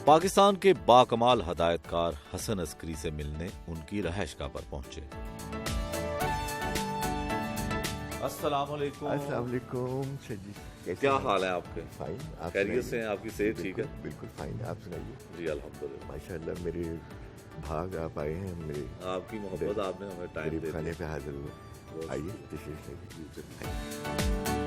پاکستان کے باکمال ہدایت کار حسن عسکری سے ملنے ان کی رہائش گاہ پر پہنچے۔ السلام علیکم۔ السلام علیکم سر جی، کیا حال ہے آپ کے؟ فائن، آپ خیریت سے ہیں؟ آپ کی صحت ٹھیک ہے؟ بالکل فائن، آپ سنائیے؟ جی الحمدللہ، ماشاء اللہ، میرے بھاگ آپ آئے ہیں، میرے آپ کی محبت، آپ نے ہمیں ٹائم غریب دے خانے دیا۔ پہ حاضر ہوئے، آئیے تشریف لائیے۔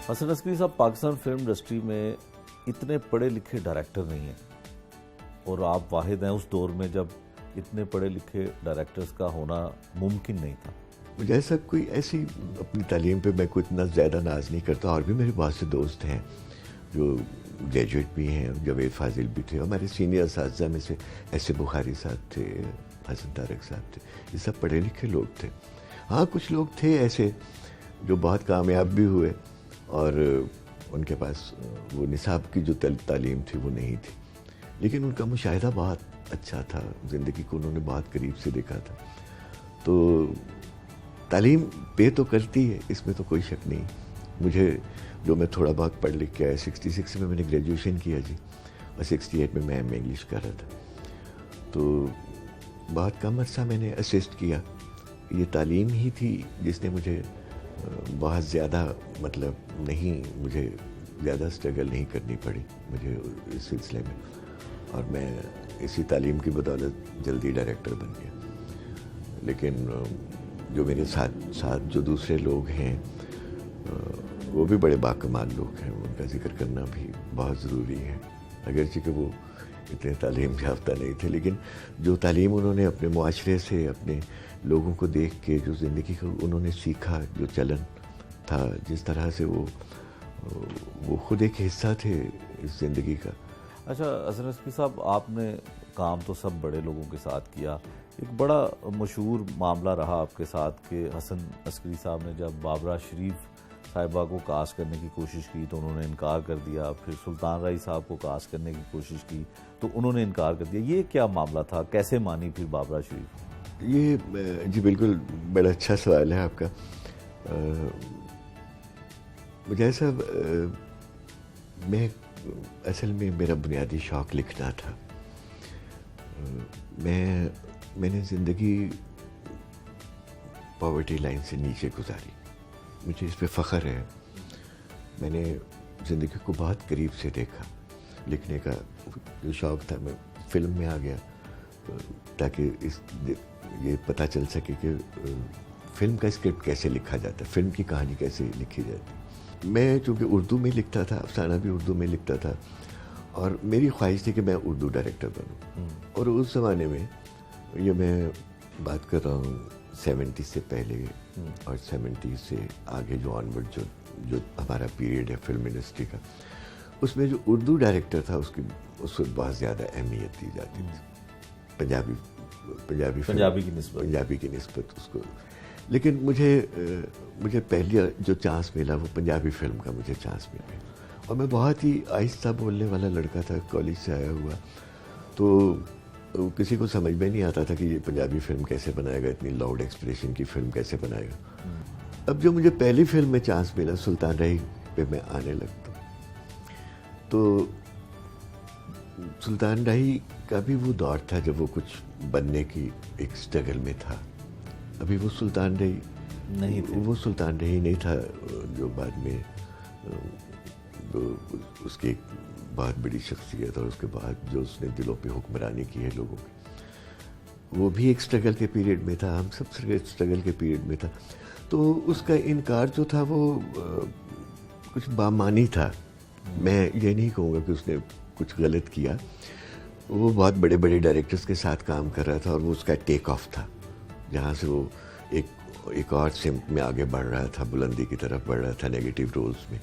حسن عسکری صاحب پاکستان فلم انڈسٹری میں اتنے پڑھے لکھے ڈائریکٹر نہیں ہیں، اور آپ واحد ہیں اس دور میں جب اتنے پڑھے لکھے ڈائریکٹرز کا ہونا ممکن نہیں تھا۔ مجھے ایسا کوئی ایسی اپنی تعلیم پہ میں کوئی اتنا زیادہ ناز نہیں کرتا، اور بھی میرے بہت سے دوست ہیں جو گریجویٹ بھی ہیں، جاوید فاضل بھی تھے، اور ہمارے سینئر اساتذہ میں سے ایسے بخاری صاحب تھے، حسن طارق صاحب تھے، یہ سب پڑھے لکھے لوگ تھے۔ ہاں کچھ لوگ تھے ایسے جو بہت کامیاب بھی ہوئے، اور ان کے پاس وہ نصاب کی جو تعلیم تھی وہ نہیں تھی، لیکن ان کا مشاہدہ بہت اچھا تھا، زندگی کو انہوں نے بہت قریب سے دیکھا تھا۔ تو تعلیم پے تو کرتی ہے، اس میں تو کوئی شک نہیں۔ مجھے جو میں تھوڑا بہت پڑھ لکھ کے آیا، 66 میں نے گریجویشن کیا جی، اور 68 میں ایم اے انگلش کر رہا تھا، تو بہت کم عرصہ میں نے اسسٹ کیا۔ یہ تعلیم ہی تھی جس نے مجھے بہت زیادہ مجھے زیادہ اسٹرگل نہیں کرنی پڑی مجھے اس سلسلے میں، اور میں اسی تعلیم کی بدولت جلدی ڈائریکٹر بن گیا۔ لیکن جو میرے ساتھ جو دوسرے لوگ ہیں وہ بھی بڑے باکمال لوگ ہیں، ان کا ذکر کرنا بھی بہت ضروری ہے، اگرچہ کہ وہ اتنے تعلیم یافتہ نہیں تھے، لیکن جو تعلیم انہوں نے اپنے معاشرے سے، اپنے لوگوں کو دیکھ کے، جو زندگی کو انہوں نے سیکھا، جو چلن تھا، جس طرح سے وہ خود ایک حصہ تھے اس زندگی کا۔ اچھا حسن عسکری صاحب، آپ نے کام تو سب بڑے لوگوں کے ساتھ کیا، ایک بڑا مشہور معاملہ رہا آپ کے ساتھ کہ حسن عسکری صاحب نے جب بابرہ شریف صاحبہ کو کاسٹ کرنے کی کوشش کی تو انہوں نے انکار کر دیا، پھر سلطان رائی صاحب کو کاسٹ کرنے کی کوشش کی تو انہوں نے انکار کر دیا، یہ کیا معاملہ تھا؟ کیسے مانی پھر بابرہ شریف؟ یہ جی بالکل بڑا اچھا سوال ہے آپ کا۔ مجھے صاحب میں اصل میں میرا بنیادی شوق لکھنا تھا۔ میں نے زندگی پاورٹی لائن سے نیچے گزاری، مجھے اس پہ فخر ہے۔ میں نے زندگی کو بہت قریب سے دیکھا، لکھنے کا جو شوق تھا میں فلم میں آ گیا تاکہ یہ پتہ چل سکے کہ فلم کا اسکرپٹ کیسے لکھا جاتا ہے، فلم کی کہانی کیسے لکھی جاتی ہے۔ میں چونکہ اردو میں لکھتا تھا، افسانہ بھی اردو میں لکھتا تھا، اور میری خواہش تھی کہ میں اردو ڈائریکٹر بنوں۔ اور اس زمانے میں، یہ میں بات کر رہا ہوں 70 سے پہلے اور 70 سے آگے جو آنورڈ جو ہمارا پیریڈ ہے فلم انڈسٹری کا، اس میں جو اردو ڈائریکٹر تھا اس کو بہت زیادہ اہمیت دی جاتی تھی، پنجابی کی نسبت اس کو۔ لیکن مجھے پہلی جو چانس ملا وہ پنجابی فلم کا مجھے چانس ملا، اور میں بہت ہی آہستہ بولنے والا لڑکا تھا، کالج سے آیا ہوا، تو کسی کو سمجھ میں نہیں آتا تھا کہ یہ پنجابی فلم کیسے بنائے گا، اتنی لاؤڈ ایکسپریشن کی فلم کیسے بنائے گا۔ اب جو مجھے پہلی فلم میں چانس ملا، سلطان رائی پہ میں آنے لگتا، تو سلطان رائی کا بھی وہ دور تھا جب وہ کچھ بننے کی ایک اسٹرگل میں تھا۔ ابھی وہ سلطان رائی نہیں تھا جو بعد میں اس کی ایک بہت بڑی شخصیت، اور اس کے بعد جو اس نے دلوں پہ حکمرانی کی ہے لوگوں کی، وہ بھی ایک اسٹرگل کے پیریڈ میں تھا، ہم سب اسٹرگل کے پیریڈ میں تھا۔ تو اس کا انکار جو تھا وہ کچھ بامانی تھا۔ میں یہ نہیں کہوں گا کہ اس نے کچھ غلط کیا، وہ بہت بڑے بڑے ڈائریکٹرز کے ساتھ کام کر رہا تھا، اور وہ اس کا ٹیک آف تھا جہاں سے وہ ایک اور سمت میں آگے بڑھ رہا تھا، بلندی کی طرف بڑھ رہا تھا نیگیٹو رولز میں۔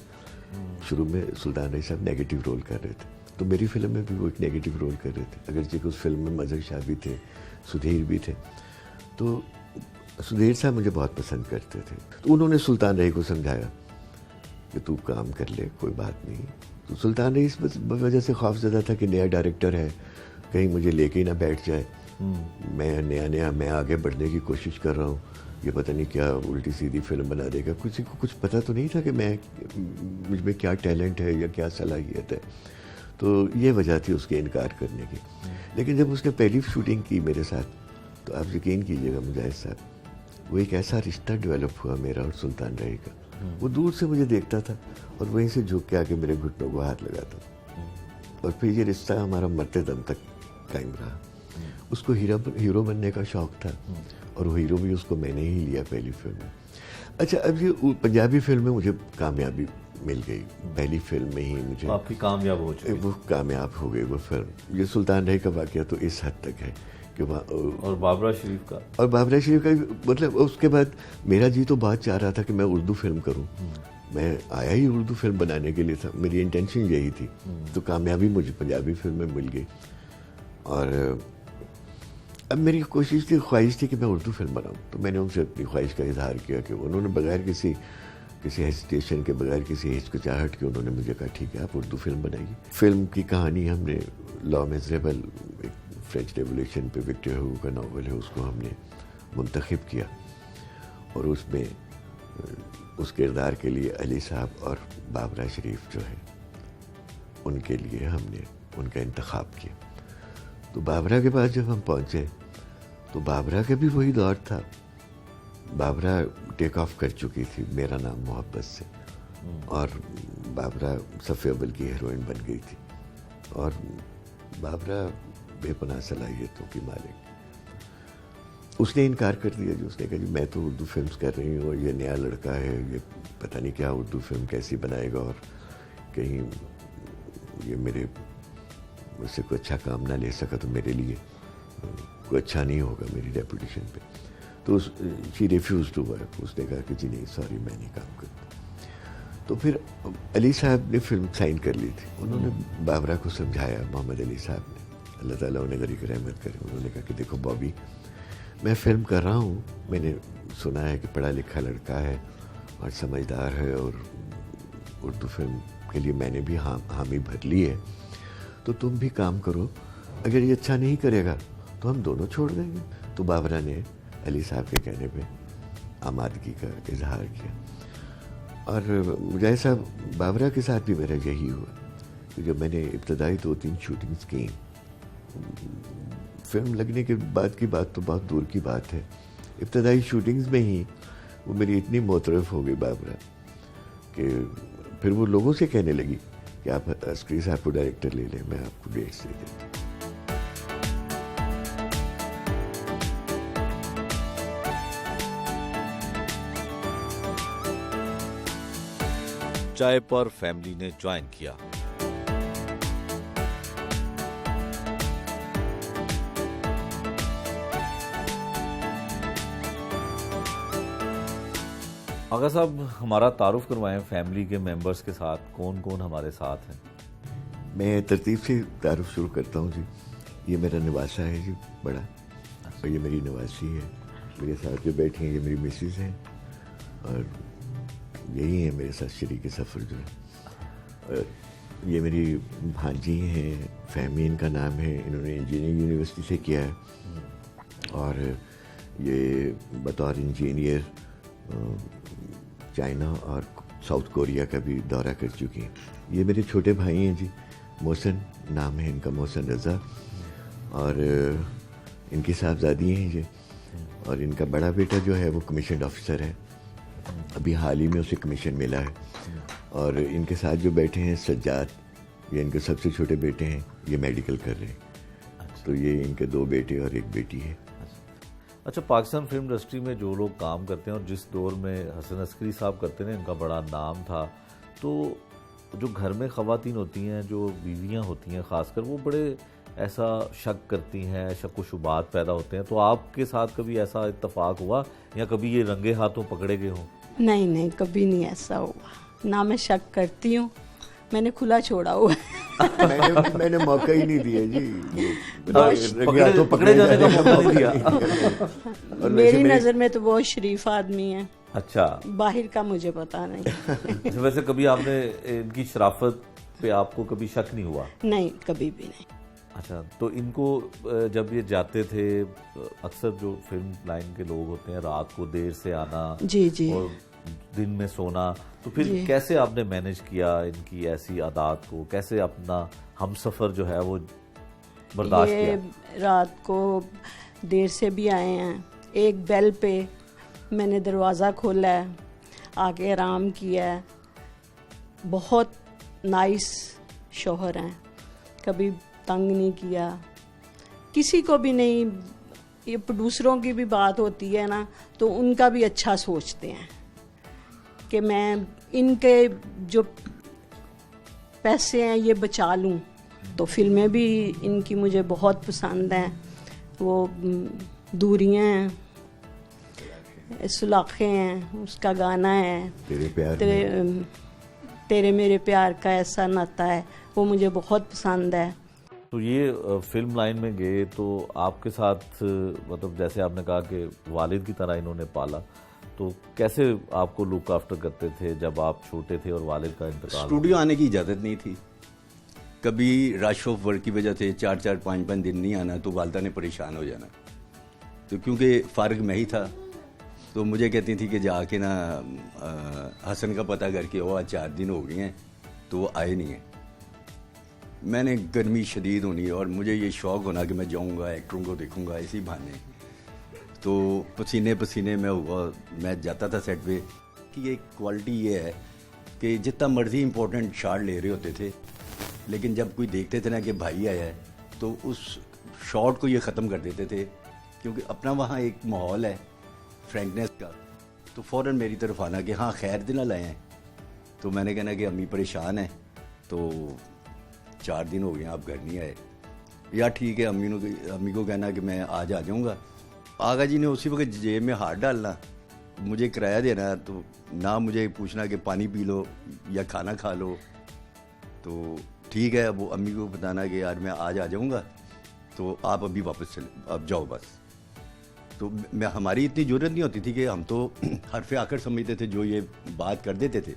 شروع میں سلطان رائی صاحب نیگیٹو رول کر رہے تھے، تو میری فلم میں بھی وہ ایک نیگیٹو رول کر رہے تھے، اگرچہ کہ اس فلم میں مظہر شاہ بھی تھے، سدھیر بھی تھے۔ تو سدھیر صاحب مجھے بہت پسند کرتے تھے، تو انہوں نے سلطان رائی کو سمجھایا کہ تو کام کر لے, کوئی بات نہیں. تو سلطان رئیس بس وجہ سے خوف زدہ تھا کہ نیا ڈائریکٹر ہے, کہیں مجھے لے کے ہی نہ بیٹھ جائے. میں نیا میں آگے بڑھنے کی کوشش کر رہا ہوں, یہ پتہ نہیں کیا الٹی سیدھی فلم بنا دے گا. کسی کو کچھ پتہ تو نہیں تھا کہ مجھ میں کیا ٹیلنٹ ہے یا کیا صلاحیت ہے. تو یہ وجہ تھی اس کے انکار کرنے کی. لیکن جب اس نے پہلی شوٹنگ کی میرے ساتھ, تو آپ یقین کیجیے گا مجاہد صاحب, وہ ایک ایسا رشتہ ڈیولپ ہوا میرا اور سلطان رائے کا. وہ دور سے مجھے دیکھتا تھا اور وہیں سے جھک کے آ کے میرے گھٹنوں کو ہاتھ لگاتا تھا, اور پھر یہ رشتہ ہمارا مرتے دم تک قائم رہا. اس کو ہیرو بننے کا شوق تھا, اور وہ ہیرو بھی اس کو میں نے ہی لیا پہلی فلم میں. اچھا, اب یہ پنجابی فلم میں مجھے کامیابی مل گئی. پہلی فلم میں ہی مجھے آپ کی کامیاب ہو چکی, وہ کامیاب ہو گئی وہ فلم. یہ سلطان رائے کا واقعہ تو اس حد تک ہے کہ اور بابرا شریف کا, اور بابرا شریف کا مطلب اس کے بعد میرا جی تو بات چاہ رہا تھا کہ میں اردو فلم کروں. میں آیا ہی اردو فلم بنانے کے لیے تھا, میری انٹینشن یہی تھی. تو کامیابی مجھے پنجابی فلم میں مل گئی. اور اب میری کوشش تھی, خواہش تھی کہ میں اردو فلم بناؤں. تو میں نے ان سے اپنی خواہش کا اظہار کیا کہ انہوں نے بغیر کسی ہیسیٹیشن کے, بغیر کسی ہچکچاہٹ کے انہوں نے مجھے کہا ٹھیک ہے آپ اردو فلم بنائیے. فلم کی کہانی ہم نے لا میزریبل, ایک فرینچ ریولیوشن پہ وکٹر ہیگو کا ناول ہے, اس کو ہم نے منتخب کیا. اور اس میں اس کردار کے لیے علی صاحب اور بابرا شریف جو ہے ان کے لیے ہم نے ان کا انتخاب کیا. تو بابرا کے پاس جب ہم پہنچے تو بابرا کا بھی وہی دور تھا. بابرا ٹیک آف کر چکی تھی میرا نام محبت سے, اور بابرا صف اول کی ہیروئن بن گئی تھی. اور بابرا بے پناہ صلاحیتوں کی مالک. اس نے انکار کر دیا جی. اس نے کہا جی میں تو اردو فلمز کر رہی ہوں, اور یہ نیا لڑکا ہے, یہ پتہ نہیں کیا اردو فلم کیسی بنائے گا, اور کہیں یہ میرے مجھ سے کوئی اچھا کام نہ لے سکا تو میرے لیے کوئی اچھا نہیں ہوگا میری ریپوٹیشن پہ. تو شی ریفیوز ٹو ورک. اس نے کہا کہ جی نہیں سوری میں نہیں کام کرتا. تو پھر علی صاحب نے فلم سائن کر لی تھی. انہوں نے بابرا کو سمجھایا, محمد علی صاحب نے, اللہ تعالیٰ انہیں غریق رحمت کرے. انہوں نے کہا کہ دیکھو بابی, میں فلم کر رہا ہوں, میں نے سنا ہے کہ پڑھا لکھا لڑکا ہے اور سمجھدار ہے, اور اردو فلم کے لیے میں نے بھی حامی بھر لی ہے, تو تم بھی کام کرو. اگر یہ اچھا نہیں کرے گا تو ہم دونوں چھوڑ دیں گے. تو بابرا نے علی صاحب کے کہنے پہ آمادگی کا اظہار کیا. اور مجاہد صاحب بابرا کے ساتھ بھی میرا یہی ہوا کہ جب میں نے ابتدائی 2-3 شوٹنگز کی, فلم لگنے کے بعد کی بات تو بہت دور کی بات ہے, ابتدائی شوٹنگز میں ہی وہ میری اتنی معترف ہو گئی بابرا کہ پھر وہ لوگوں سے کہنے لگی کہ آپ عسکری صاحب کو ڈائریکٹر لے لیں, میں آپ کو ڈیٹس دے دیتا ہوں. چائے پر فیملی نے جوائن کیا. آغا صاحب ہمارا تعارف کروائیں فیملی کے ممبرز کے ساتھ, کون کون ہمارے ساتھ ہیں؟ میں ترتیب سے تعارف شروع کرتا ہوں جی. یہ میرا نواسا ہے جی بڑا, اور یہ میری نواسی ہے. میرے ساتھ جو بیٹھی ہیں یہ میری مسز ہیں, اور یہی ہے میرے ساتھ شریک سفر جو ہے. اور یہ میری بھانجی ہیں, فہمی ان کا نام ہے, انہوں نے انجینئرنگ یونیورسٹی سے کیا ہے, اور یہ بطور انجینئر چائنا اور ساؤتھ کوریا کا بھی دورہ کر چکی ہیں. یہ میرے چھوٹے بھائی ہیں جی, محسن نام ہے ان کا, محسن رضا, اور ان کی صاحبزادی ہیں جی. اور ان کا بڑا بیٹا جو ہے وہ کمیشنڈ آفیسر ہے, ابھی حال ہی میں اسے کمیشن ملا ہے. اور ان کے ساتھ جو بیٹھے ہیں سجاد, یہ ان کے سب سے چھوٹے بیٹے ہیں, یہ میڈیکل کر رہے ہیں. تو یہ ان کے 2 بیٹے اور 1 بیٹی ہے. اچھا, پاکستان فلم انڈسٹری میں جو لوگ کام کرتے ہیں اور جس دور میں حسن عسکری صاحب کرتے ہیں ان کا بڑا نام تھا, تو جو گھر میں خواتین ہوتی ہیں, جو بیویاں ہوتی ہیں خاص کر, وہ بڑے ایسا شک کرتی ہیں, شک و شبہات پیدا ہوتے ہیں. تو آپ کے ساتھ کبھی ایسا اتفاق ہوا یا کبھی یہ رنگے ہاتھوں پکڑے گئے ہوں؟ نہیں, کبھی نہیں ایسا ہوا. نہ میں شک کرتی ہوں, میں نے کھلا چھوڑا ہوا ہے. میں نے موقع ہی نہیں دیا جی, پکڑے جانے کا موقع نہیں دیا. میری نظر میں تو بہت شریف آدمی ہیں. اچھا باہر کا مجھے پتا نہیں. ویسے کبھی آپ نے ان کی شرافت پہ آپ کو کبھی شک نہیں ہوا؟ نہیں, کبھی بھی نہیں. اچھا, تو ان کو جب یہ جاتے تھے, اکثر جو فلم لائن کے لوگ ہوتے ہیں رات کو دیر سے آنا جی جی اور دن میں سونا, تو پھر کیسے آپ نے مینیج کیا ان کی ایسی عادات کو, کیسے اپنا ہم سفر جو ہے وہ برداشت کیا؟ یہ رات کو دیر سے بھی آئے ہیں, ایک بیل پہ میں نے دروازہ کھولا ہے, آگے آرام کیا ہے. بہت نائس شوہر ہیں, کبھی تنگ نہیں کیا کسی کو بھی نہیں. یہ پروڈیوسروں کی بھی بات ہوتی ہے نا, تو ان کا بھی اچھا سوچتے ہیں کہ میں ان کے جو پیسے ہیں یہ بچا لوں. تو فلمیں بھی ان کی مجھے بہت پسند ہیں. وہ دوریاں ہیں, سلاخیں ہیں, اس کا گانا ہے تیرے میرے پیار کا ایسا ناتا ہے, وہ مجھے بہت پسند ہے. تو یہ فلم لائن میں گئے تو آپ کے ساتھ مطلب جیسے آپ نے کہا کہ والد کی طرح انہوں نے پالا, تو کیسے آپ کو لک آفٹر کرتے تھے جب آپ چھوٹے تھے اور والد کا انتقال؟ اسٹوڈیو آنے کی اجازت نہیں تھی, کبھی رش آف ورک کی وجہ سے 4-4 5-5 دن نہیں آنا تو والدہ نے پریشان ہو جانا. تو کیونکہ فارغ میں ہی تھا تو مجھے کہتی تھی کہ جا کے نا حسن کا پتہ کر کے, وہ 4 دن ہو گئے ہیں تو وہ آئے نہیں ہیں. میں نے گرمی شدید ہونی اور مجھے یہ شوق ہونا کہ میں جاؤں گا ایکٹروں کو دیکھوں گا اسی بہانے, تو پسینے میں ہوا. میں جاتا تھا سیٹ پہ کہ یہ کوالٹی یہ ہے کہ جتنا مرضی امپورٹنٹ شاٹ لے رہے ہوتے تھے, لیکن جب کوئی دیکھتے تھے نا کہ بھائی آیا ہے تو اس شاٹ کو یہ ختم کر دیتے تھے, کیونکہ اپنا وہاں ایک ماحول ہے فرینکنیس کا. تو فوراً میری طرف آنا کہ ہاں خیر دن لائے ہیں. تو میں نے کہنا کہ امی پریشان ہیں, تو 4 دن ہو گئے ہیں آپ گھر نہیں آئے. یا ٹھیک ہے, امی کو کہنا کہ میں آج آ جاؤں گا. آغا جی نے اسی وقت جیب میں ہاتھ ڈالنا, مجھے کرایہ دینا, تو نہ مجھے پوچھنا کہ پانی پی لو یا کھانا کھا لو. تو ٹھیک ہے, اب امی کو بتانا کہ یار میں آج آ جاؤں گا, تو آپ ابھی واپس چلے, اب جاؤ بس. تو ہماری اتنی ضرورت نہیں ہوتی تھی کہ ہم تو حرف آخر سمجھتے تھے, جو یہ بات کر دیتے تھے.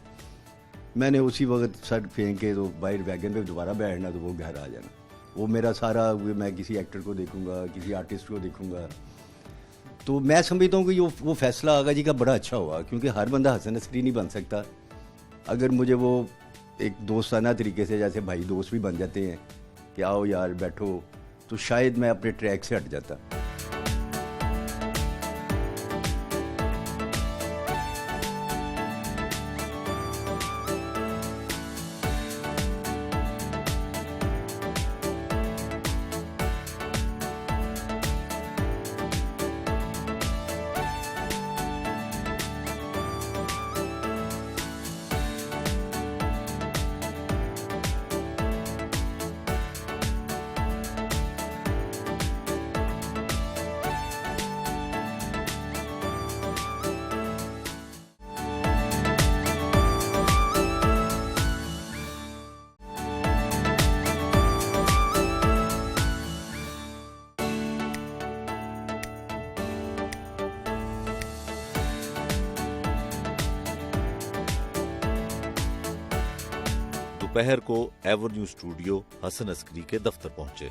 میں نے اسی وقت سر پھینک کے تو باہر ویگن پہ دوبارہ بیٹھنا, تو وہ گھر آ جانا. وہ میرا سارا, میں کسی ایکٹر کو دیکھوں گا, کسی آرٹسٹ کو دیکھوں گا. تو میں سمجھتا ہوں کہ وہ فیصلہ آغا جی کا بڑا اچھا ہوا, کیونکہ ہر بندہ حسن عسکری نہیں بن سکتا. اگر مجھے وہ ایک دوستانہ طریقے سے, جیسے بھائی دوست بھی بن جاتے ہیں کہ آؤ یار بیٹھو, تو شاید میں اپنے ٹریک سے ہٹ جاتا. دوپہر کو ایورنیو اسٹوڈیو حسن عسکری کے دفتر پہنچے.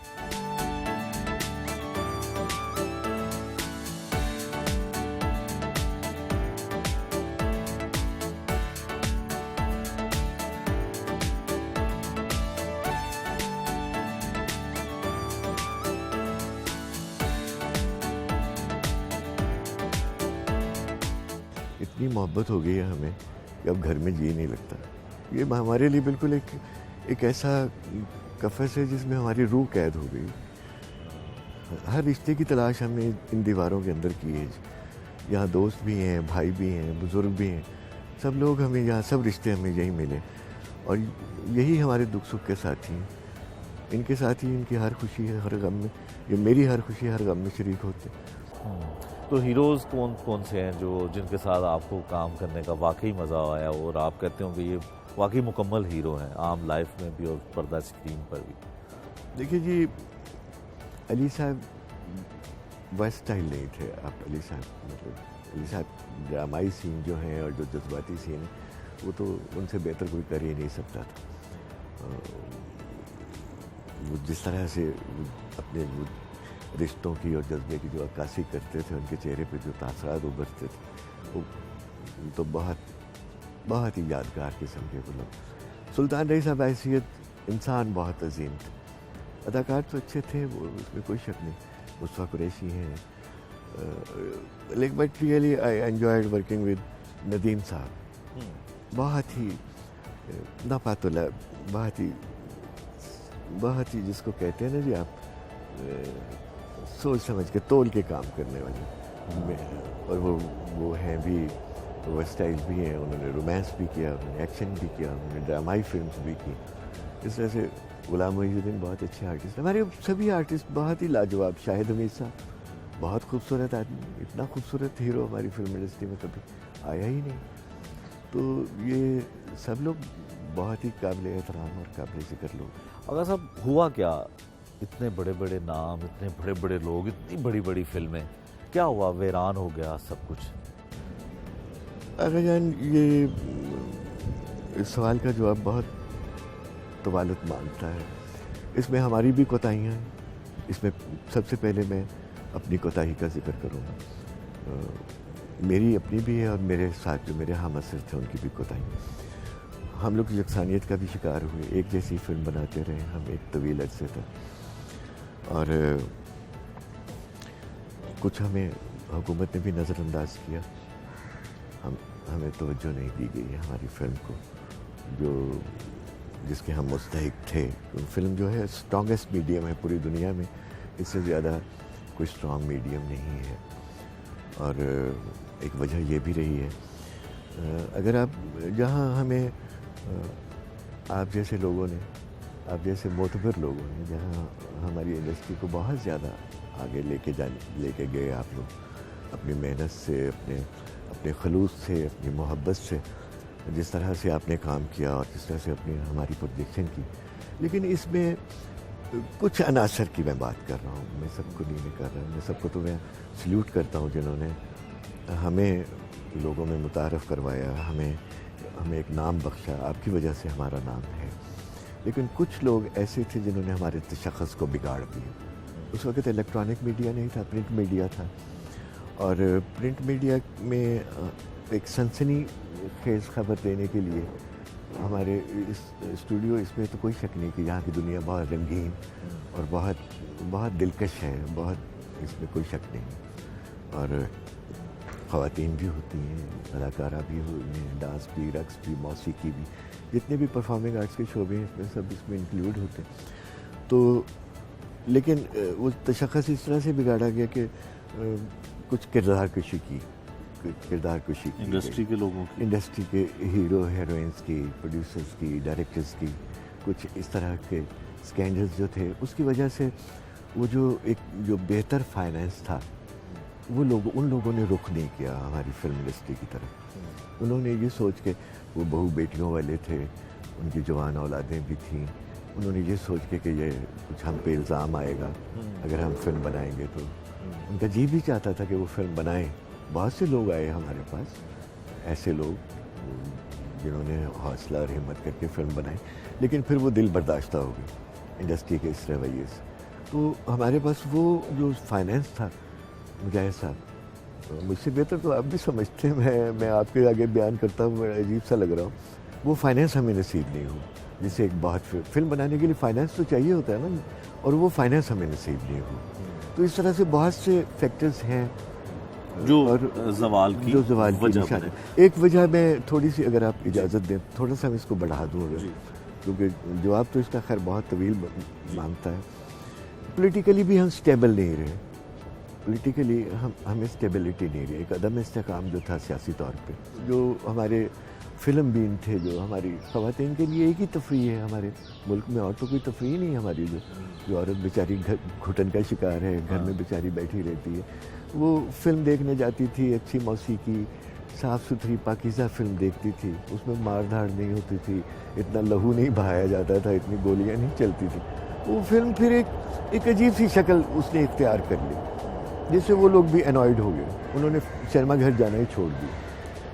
اتنی محبت ہو گئی ہے ہمیں کہ اب گھر میں جی نہیں لگتا. یہ ہمارے لیے بالکل ایک ایسا قفس ہے جس میں ہماری روح قید ہو گئی. ہر رشتے کی تلاش ہم نے ان دیواروں کے اندر کی ہے. یہاں دوست بھی ہیں, بھائی بھی ہیں, بزرگ بھی ہیں, سب لوگ ہمیں یہاں, سب رشتے ہمیں یہیں ملے, اور یہی ہمارے دکھ سکھ کے ساتھی ہیں. ان کے ساتھی, ان کی ہر خوشی ہے, ہر غم میں, یہ میری ہر خوشی ہر غم میں شریک ہوتے ہیں. تو ہیروز کون کون سے ہیں جن کے ساتھ آپ کو کام کرنے کا واقعی مزہ آیا, اور آپ کہتے ہوں کہ یہ واقعی مکمل ہیرو ہیں عام لائف میں بھی اور پردہ اسکرین پر بھی؟ دیکھیے جی, علی صاحب ویسٹائل نہیں تھے. آپ علی صاحب مطلب ڈرامائی سین جو ہیں اور جو جذباتی سین ہیں وہ تو ان سے بہتر کوئی کر ہی نہیں سکتا تھا. وہ جس طرح سے اپنے رشتوں کی اور جذبے کی جو عکاسی کرتے تھے, ان کے چہرے پہ جو تاثرات ابھرتے تھے, وہ تو بہت ہی یادگار قسم کے وہ لوگ. سلطان رہی صاحب حیثیت انسان بہت عظیم تھے, اداکار تو اچھے تھے, وہ اس میں کوئی شک نہیں. مصطفیٰ قریشی ہیں, لیکن but really I enjoyed working with Nadeem صاحب. بہت ہی ناپاتلا, بہت ہی جس کو کہتے ہیں نا جی آپ سوچ سمجھ کے تول کے کام کرنے والے. اور وہ ہیں بھی, وہ اسٹائل بھی ہیں, انہوں نے رومانس بھی کیا, انہوں نے ایکشن بھی کیا, انہوں نے ڈرامائی فلمس بھی کی. اس طرح سے غلام محی الدین بہت اچھے آرٹسٹ ہیں. ہمارے سبھی آرٹسٹ بہت ہی لاجواب. شاہد حمید صاحب بہت خوبصورت آدمی, اتنا خوبصورت ہیرو ہماری فلم انڈسٹری میں کبھی آیا ہی نہیں. تو یہ سب لوگ بہت ہی قابل احترام اور قابل ذکر لوگ. آغا صاحب ہوا کیا, اتنے بڑے بڑے نام, اتنے بڑے بڑے لوگ, اتنی بڑی بڑی فلمیں, کیا ہوا, ویران ہو گیا سب کچھ؟ آغا جان, یہ اس سوال کا جواب بہت طوالت مانگتا ہے. اس میں ہماری بھی کوتاہیاں ہیں. اس میں سب سے پہلے میں اپنی کوتاہی کا ذکر کروں گا. میری اپنی بھی ہے اور میرے ساتھ جو میرے ہم اثر تھے ان کی بھی کوتاہی. ہم لوگ یکسانیت کا بھی شکار ہوئے, ایک جیسی فلم بناتے رہے ہم ایک طویل عرصے تک, اور کچھ ہمیں حکومت نے بھی نظر انداز کیا. ہمیں توجہ نہیں دی گئی ہماری فلم کو, جو جس کے ہم مستحق تھے. فلم جو ہے اسٹرانگسٹ میڈیم ہے پوری دنیا میں, اس سے زیادہ کوئی اسٹرانگ میڈیم نہیں ہے. اور ایک وجہ یہ بھی رہی ہے, اگر آپ جہاں ہمیں آپ جیسے لوگوں نے, آپ جیسے معتبر لوگوں نے, جہاں ہماری انڈسٹری کو بہت زیادہ آگے لے کے گئے آپ لوگ اپنی محنت سے, اپنے خلوص سے, اپنی محبت سے, جس طرح سے آپ نے کام کیا اور جس طرح سے ہماری پروجیکشن کی. لیکن اس میں کچھ عناصر کی میں بات کر رہا ہوں, میں سب کو نہیں کر رہا. میں سب کو تو میں سلیوٹ کرتا ہوں جنہوں نے ہمیں لوگوں میں متعارف کروایا, ہمیں ایک نام بخشا. آپ کی وجہ سے ہمارا نام ہے. لیکن کچھ لوگ ایسے تھے جنہوں نے ہمارے تشخص کو بگاڑ دیا. اس وقت الیکٹرانک میڈیا نہیں تھا, پرنٹ میڈیا تھا. اور پرنٹ میڈیا میں ایک سنسنی خیز خبر دینے کے لیے ہمارے اسٹوڈیو, اس میں تو کوئی شک نہیں کہ یہاں کی دنیا بہت رنگین اور بہت دلکش ہے, بہت اس میں کوئی شک نہیں. اور خواتین بھی ہوتی ہیں, اداکارہ بھی ہوئی ہیں, ڈانس بھی, رقص بھی, موسیقی بھی, جتنے بھی پرفارمنگ آرٹس کے شعبے ہیں اس میں سب اس میں انکلوڈ ہوتے ہیں. تو لیکن وہ تشخص اس طرح سے بگاڑا گیا کہ کچھ کردار کشی کی انڈسٹری کے لوگوں کی, انڈسٹری کے ہیرو ہیروئنس کی, پروڈیوسرز کی, ڈائریکٹرز کی, کچھ اس طرح کے اسکینڈلز جو تھے, اس کی وجہ سے وہ جو بہتر فائنینس تھا وہ ان لوگوں نے رخ نہیں کیا ہماری فلم انڈسٹری کی طرف. انہوں نے یہ سوچ کے, وہ بہو بیٹیوں والے تھے, ان کی جوان اولادیں بھی تھیں, انہوں نے یہ سوچ کے کہ یہ کچھ ہم پہ الزام آئے گا اگر ہم فلم بنائیں گے. تو ان کا جی بھی چاہتا تھا کہ وہ فلم بنائیں. بہت سے لوگ آئے ہمارے پاس, ایسے لوگ جنہوں نے حوصلہ اور ہمت کر کے فلم بنائی, لیکن پھر وہ دل برداشتہ ہو گئی انڈسٹری کے اس رویے سے. تو ہمارے پاس وہ جو فائنینس تھا, مجاہد صاحب مجھ سے بہتر تو آپ بھی سمجھتے ہیں, میں آپ کے آگے بیان کرتا ہوں, بڑا عجیب سا لگ رہا ہوں. وہ فائنینس ہمیں نصیب نہیں ہو, جسے ایک بہت فلم بنانے کے لیے فائنینس تو چاہیے ہوتا ہے نا, اور وہ فائنینس ہمیں نصیب نہیں ہو. تو اس طرح سے بہت سے فیکٹرز ہیں جو زوال کی نشان ہے. ایک وجہ میں تھوڑی سی, اگر آپ اجازت دیں, تھوڑا سا میں اس کو بڑھا دوں اگر, کیونکہ جواب تو اس کا خیر بہت طویل مانگتا ہے. پولیٹیکلی بھی ہم اسٹیبل نہیں رہے, پولیٹیکلی ہمیں اسٹیبلٹی نہیں رہی. ایک عدم استحکام جو تھا سیاسی طور پہ, جو ہمارے فلم بین تھے, جو ہماری خواتین کے لیے ایک ہی تفریح ہے ہمارے ملک میں, اور تو کوئی تفریح نہیں ہماری. جو عورت بیچاری گھٹن کا شکار ہے, گھر میں بیچاری بیٹھی رہتی ہے, وہ فلم دیکھنے جاتی تھی, اچھی موسیقی, صاف ستھری پاکیزہ فلم دیکھتی تھی, اس میں مار دھاڑ نہیں ہوتی تھی, اتنا لہو نہیں بہایا جاتا تھا, اتنی گولیاں نہیں چلتی تھی. وہ فلم پھر ایک عجیب سی شکل اس نے اختیار کر لی. جس سے وہ لوگ بھی انوائڈ ہو گئے, انہوں نے سینما گھر جانا ہی چھوڑ دیا.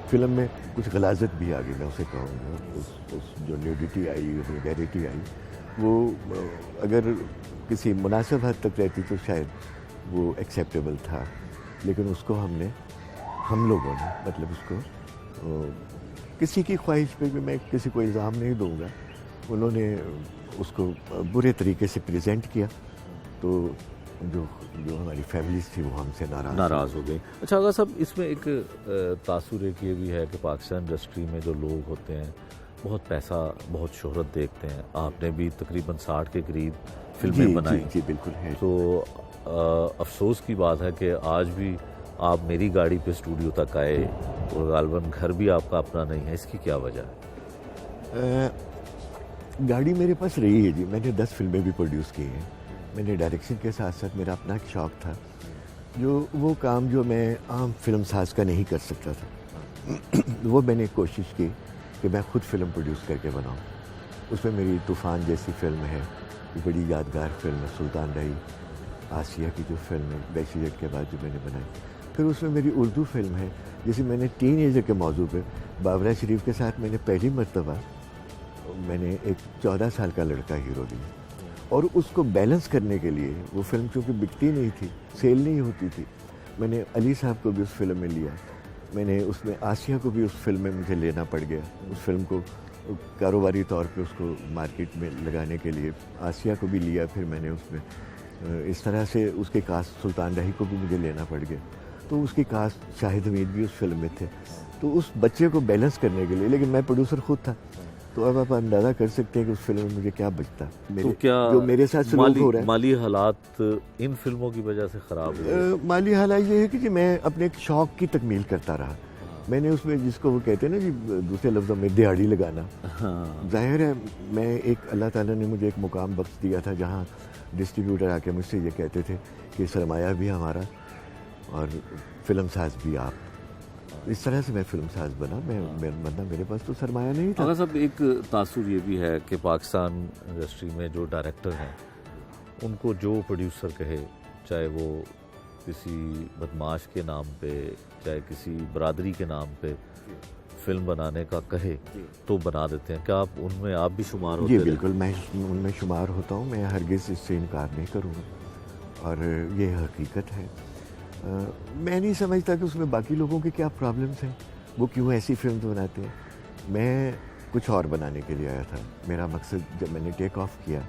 فلم میں کچھ غلاظت بھی آ گئی, میں اسے کہوں گا. اس جو نیوڈیٹی آئی, ویلگیرٹی آئی, وہ اگر کسی مناسب حد تک رہتی تو شاید وہ ایکسیپٹیبل تھا, لیکن اس کو ہم لوگوں نے مطلب اس کو کسی کی خواہش پہ بھی میں کسی کو الزام نہیں دوں گا, انہوں نے اس کو برے طریقے سے پریزنٹ کیا, تو جو ہماری فیملیز تھی وہ ہم سے ناراض ہو گئی. اچھا آغا صاحب, اس میں ایک تاثر ایک یہ بھی ہے کہ پاکستان انڈسٹری میں جو لوگ ہوتے ہیں بہت پیسہ, بہت شہرت دیکھتے ہیں. آپ نے بھی تقریباً 60 کے قریب فلمیں بنائی. جی بالکل ہے. تو افسوس کی بات ہے کہ آج بھی آپ میری گاڑی پہ اسٹوڈیو تک آئے اور غالباً گھر بھی آپ کا اپنا نہیں ہے, اس کی کیا وجہ ہے؟ گاڑی میرے پاس رہی ہے جی. میں نے 10 فلمیں بھی پروڈیوس کی ہیں. میں نے ڈائریکشن کے ساتھ ساتھ میرا اپنا ایک شوق تھا, وہ کام جو میں عام فلم ساز کا نہیں کر سکتا تھا, وہ میں نے کوشش کی کہ میں خود فلم پروڈیوس کر کے بناؤں. اس میں میری طوفان جیسی فلم ہے, بڑی یادگار فلم ہے. سلطان رہی, آسیہ کی جو فلم ہے بیشی جٹ کے بعد جو میں نے بنائی. پھر اس میں میری اردو فلم ہے جسے میں نے ٹین ایجر کے موضوع پہ بابرا شریف کے ساتھ میں نے پہلی مرتبہ میں نے ایک 14 سال کا لڑکا ہیرو لیا, اور اس کو بیلنس کرنے کے لیے وہ فلم چونکہ بکتی نہیں تھی, سیل نہیں ہوتی تھی, میں نے علی صاحب کو بھی اس فلم میں لیا. میں نے اس میں آسیہ کو بھی اس فلم میں مجھے لینا پڑ گیا. اس فلم کو کاروباری طور پہ اس کو مارکیٹ میں لگانے کے لیے آسیہ کو بھی لیا. پھر میں نے اس میں اس طرح سے اس کے کاسٹ سلطان راہی کو بھی مجھے لینا پڑ گیا. تو اس کی کاسٹ شاہد حمید بھی اس فلم میں تھے. تو اس بچے کو بیلنس کرنے کے لیے, لیکن میں پروڈیوسر خود تھا, تو اب آپ اندازہ کر سکتے ہیں کہ اس فلم میں مجھے کیا بچتا. تو کیا جو میرے ساتھ سلوک ہو رہا ہے, مالی حالات ان فلموں کی وجہ سے خراب ہوئے؟ مالی حالات یہ ہے کہ میں اپنے ایک شوق کی تکمیل کرتا رہا. میں نے اس میں جس کو وہ کہتے ہیں نا جی دوسرے لفظوں میں دہاڑی لگانا, ظاہر ہے میں ایک اللہ تعالیٰ نے مجھے ایک مقام بخش دیا تھا جہاں ڈسٹریبیوٹر آ کے مجھ سے یہ کہتے تھے کہ سرمایہ بھی ہمارا اور فلم ساز بھی آپ. اس طرح سے میں فلم ساز بنا. ورنہ میرے پاس تو سرمایہ نہیں تھا. آغا صاحب ایک تاثر یہ بھی ہے کہ پاکستان انڈسٹری میں جو ڈائریکٹر ہیں ان کو جو پروڈیوسر کہے, چاہے وہ کسی بدماش کے نام پہ چاہے کسی برادری کے نام پہ فلم بنانے کا کہے تو بنا دیتے ہیں. کیا آپ ان میں آپ بھی شمار ہوتے ہیں؟ جی بالکل, میں ان میں شمار ہوتا ہوں. میں ہرگز اس سے انکار نہیں کروں گا, اور یہ حقیقت ہے. میں نہیں سمجھتا کہ اس میں باقی لوگوں کے کیا پرابلمس ہیں, وہ کیوں ایسی فلمز بناتے ہیں. میں کچھ اور بنانے کے لیے آیا تھا. میرا مقصد جب میں نے ٹیک آف کیا,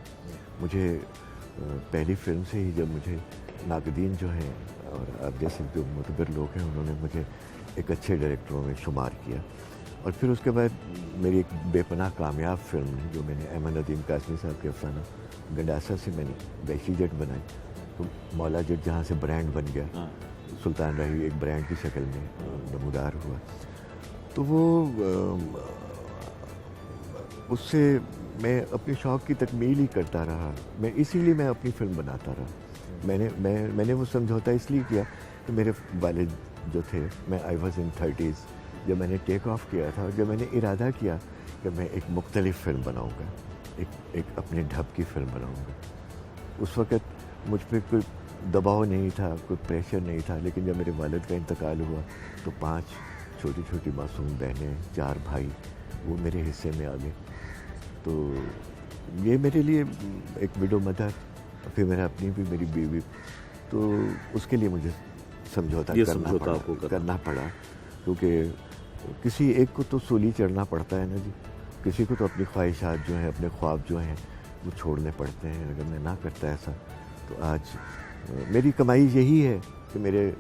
مجھے پہلی فلم سے ہی جب مجھے ناقدین جو ہیں اور اب جیسے جو معتبر لوگ ہیں انہوں نے مجھے ایک اچھے ڈائریکٹروں میں شمار کیا, اور پھر اس کے بعد میری ایک بے پناہ کامیاب فلم جو میں نے احمد ندیم قاسمی صاحب کے افسانہ گنڈاسا سے میں نے بیشی جٹ بنائی. تو مولا جٹ جہاں سے برانڈ بن گیا, سلطان راہی ایک برانڈ کی شکل میں نمودار ہوا. تو وہ اس سے میں اپنے شوق کی تکمیل ہی کرتا رہا. میں اسی لیے میں اپنی فلم بناتا رہا. میں نے وہ سمجھوتا اس لیے کیا کہ میرے والد جو تھے, میں آئی واز ان 30s جب میں نے ٹیک آف کیا تھا, اور جب میں نے ارادہ کیا کہ میں ایک مختلف فلم بناؤں گا, ایک اپنے ڈھب کی فلم بناؤں گا. اس وقت مجھ پہ کوئی دباؤ نہیں تھا, کوئی پریشر نہیں تھا. لیکن جب میرے والد کا انتقال ہوا تو 5 چھوٹی چھوٹی معصوم بہنیں, 4 بھائی, وہ میرے حصے میں آ گئے. تو یہ میرے لیے ایک وڈو مدر, پھر میرا اپنی بھی میری بیوی, تو اس کے لیے مجھے سمجھوتا کرنا پڑا. کیونکہ کسی ایک کو تو سولی چڑھنا پڑتا ہے نا جی, کسی کو تو اپنی خواہشات جو ہیں, اپنے خواب جو ہیں وہ چھوڑنے پڑتے ہیں. اگر میں نہ کرتا ایسا تو آج میری کمائی یہی ہے کہ میرے